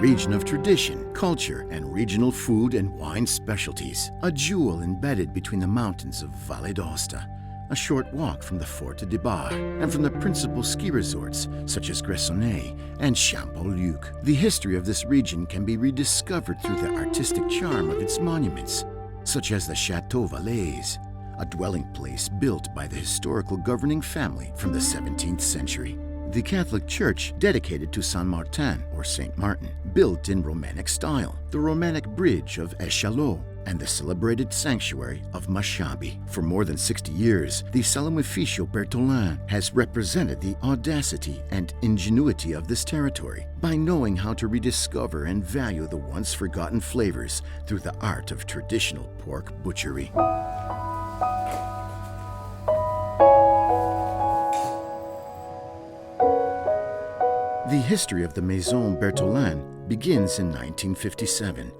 region of tradition, culture, and regional food and wine specialties. A jewel embedded between the mountains of Valle d'Aosta, a short walk from the Forte de Bar and from the principal ski resorts such as Gressoney and Champolliuc. The history of this region can be rediscovered through the artistic charm of its monuments, such as the Chateau Valais, a dwelling place built by the historical governing family from the 17th century. The Catholic Church dedicated to Saint Martin, or Saint Martin, built in Romantic style, the Romantic Bridge of Echaillot, and the celebrated sanctuary of Mashabi. For more than 60 years, the Salumificio Bertolin has represented the audacity and ingenuity of this territory by knowing how to rediscover and value the once forgotten flavors through the art of traditional pork butchery. The history of the Maison Bertolin begins in 1957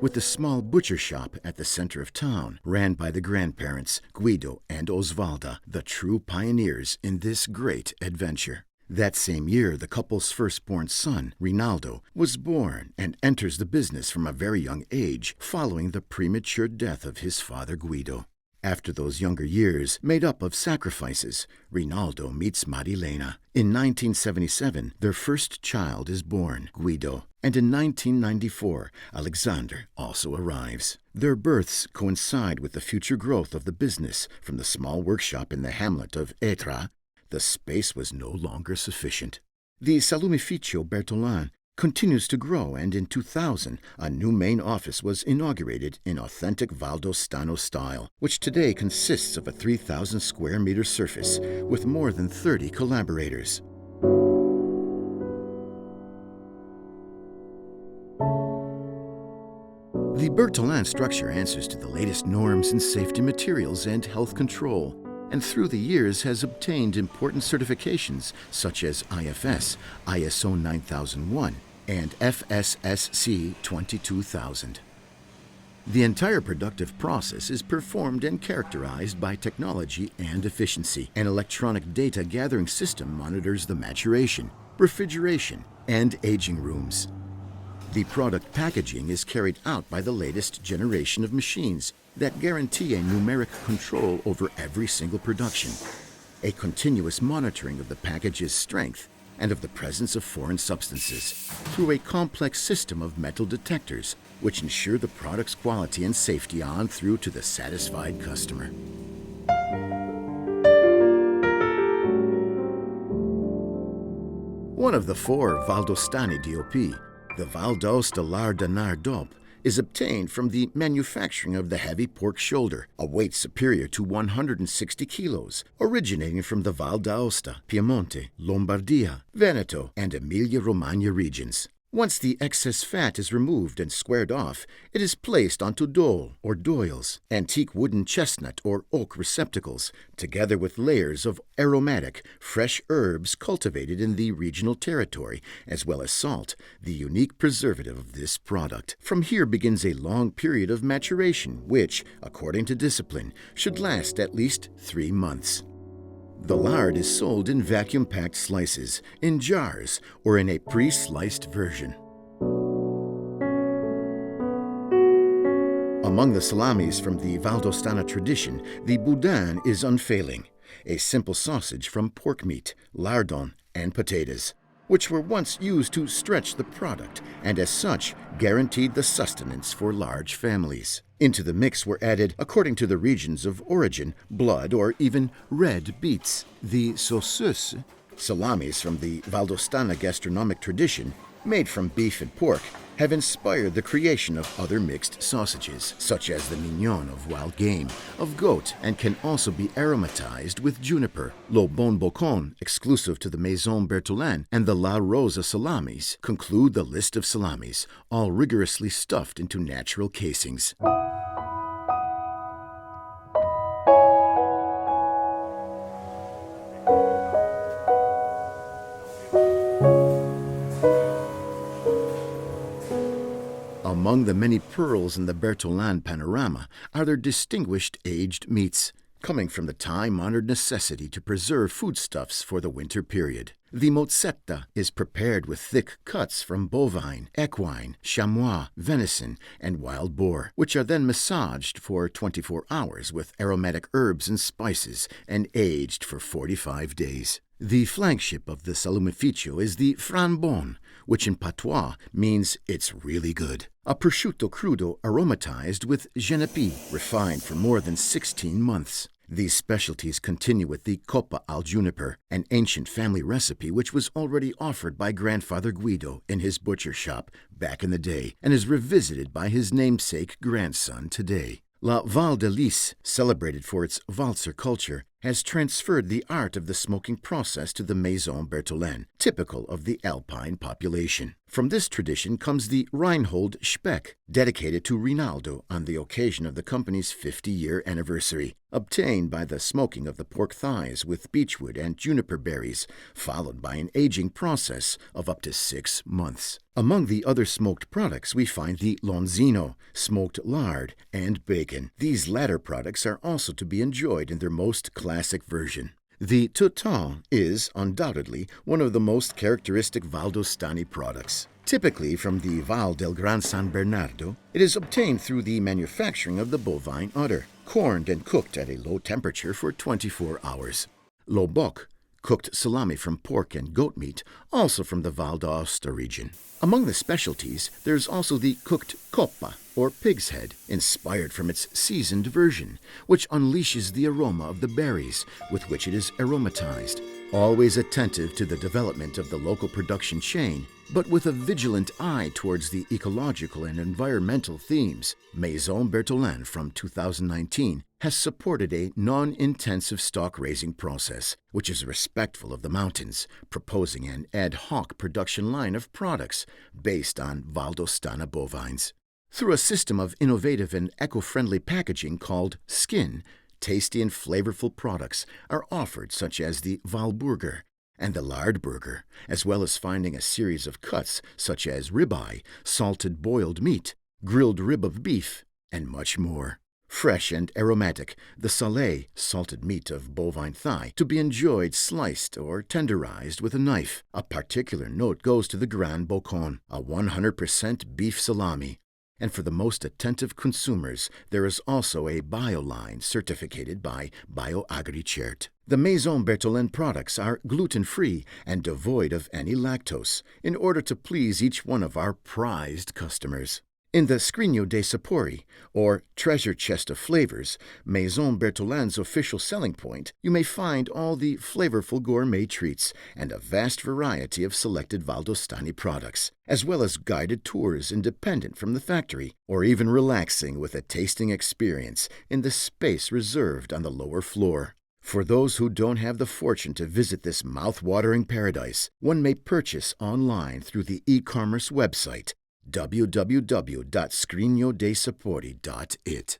with the small butcher shop at the center of town, ran by the grandparents Guido and Osvalda, the true pioneers in this great adventure. That same year, the couple's firstborn son, Rinaldo, was born and enters the business from a very young age following the premature death of his father Guido. After those younger years, made up of sacrifices, Rinaldo meets Marilena. In 1977, their first child is born, Guido, and in 1994, Alexander also arrives. Their births coincide with the future growth of the business. From the small workshop in the hamlet of Etra, the space was no longer sufficient. The Salumificio Bertolin continues to grow, and in 2000, a new main office was inaugurated in authentic Valdostano style, which today consists of a 3,000 square meter surface with more than 30 collaborators. The Bertolin structure answers to the latest norms in safety materials and health control, and through the years has obtained important certifications such as IFS, ISO 9001, and FSSC 22000. The entire productive process is performed and characterized by technology and efficiency. An electronic data gathering system monitors the maturation, refrigeration, and aging rooms. The product packaging is carried out by the latest generation of machines that guarantee a numeric control over every single production, a continuous monitoring of the package's strength and of the presence of foreign substances through a complex system of metal detectors which ensure the product's quality and safety on through to the satisfied customer. One of the 4 Valdostani DOP, the Val d'Aosta Lardanar DOP, is obtained from the manufacturing of the heavy pork shoulder, a weight superior to 160 kilos, originating from the Val d'Aosta, Piemonte, Lombardia, Veneto, and Emilia-Romagna regions. Once the excess fat is removed and squared off, it is placed onto dole or doyles, antique wooden chestnut or oak receptacles, together with layers of aromatic, fresh herbs cultivated in the regional territory, as well as salt, the unique preservative of this product. From here begins a long period of maturation, which, according to discipline, should last at least 3 months. The lard is sold in vacuum-packed slices, in jars, or in a pre-sliced version. Among the salamis from the Valdostana tradition, the boudin is unfailing, a simple sausage from pork meat, lardon, and potatoes, which were once used to stretch the product and as such guaranteed the sustenance for large families. Into the mix were added, according to the regions of origin, blood or even red beets. The sauceuse, salamis from the Valdostana gastronomic tradition, made from beef and pork, have inspired the creation of other mixed sausages, such as the mignon of wild game, of goat, and can also be aromatized with juniper. Le Bon Bocon, exclusive to the Maison Bertolin, and the La Rosa salamis conclude the list of salamis, all rigorously stuffed into natural casings. Among the many pearls in the Bertolin panorama are their distinguished aged meats, coming from the time-honored necessity to preserve foodstuffs for the winter period. The mozzetta is prepared with thick cuts from bovine, equine, chamois, venison, and wild boar, which are then massaged for 24 hours with aromatic herbs and spices and aged for 45 days. The flagship of the Salumificio is the Frambon, which in patois means "it's really good." A prosciutto crudo aromatized with genepi, refined for more than 16 months. These specialties continue with the coppa al juniper, an ancient family recipe which was already offered by Grandfather Guido in his butcher shop back in the day and is revisited by his namesake grandson today. La Val de Lis, celebrated for its valser culture, has transferred the art of the smoking process to the Maison Bertolin, typical of the Alpine population. From this tradition comes the Reinhold Speck, dedicated to Rinaldo on the occasion of the company's 50-year anniversary, obtained by the smoking of the pork thighs with beechwood and juniper berries, followed by an aging process of up to 6 months. Among the other smoked products, we find the Lonzino, smoked lard, and bacon. These latter products are also to be enjoyed in their most classic version. The Teuton is, undoubtedly, one of the most characteristic Valdostani products. Typically from the Val del Gran San Bernardo, it is obtained through the manufacturing of the bovine udder, corned and cooked at a low temperature for 24 hours. Lobok, cooked salami from pork and goat meat, also from the Val d'Aosta region. Among the specialties, there's also the cooked coppa, or pig's head, inspired from its seasoned version, which unleashes the aroma of the berries with which it is aromatized. Always attentive to the development of the local production chain, but with a vigilant eye towards the ecological and environmental themes, Maison Bertolin from 2019 has supported a non-intensive stock raising process, which is respectful of the mountains, proposing an ad hoc production line of products based on Valdostana bovines. Through a system of innovative and eco-friendly packaging called Skin, tasty and flavorful products are offered such as the Walburger and the Lard Burger, as well as finding a series of cuts such as ribeye, salted boiled meat, grilled rib of beef, and much more. Fresh and aromatic, the salé, salted meat of bovine thigh, to be enjoyed sliced or tenderized with a knife. A particular note goes to the Grand Bocon, a 100% beef salami. And for the most attentive consumers, there is also a bio line certificated by BioAgriCert. The Maison Bertolin products are gluten-free and devoid of any lactose, in order to please each one of our prized customers. In the Scrigno dei Sapori, or Treasure Chest of Flavors, Maison Bertolin's official selling point, you may find all the flavorful gourmet treats and a vast variety of selected Valdostani products, as well as guided tours independent from the factory, or even relaxing with a tasting experience in the space reserved on the lower floor. For those who don't have the fortune to visit this mouth-watering paradise, one may purchase online through the e-commerce website www.scrignodeisapori.it.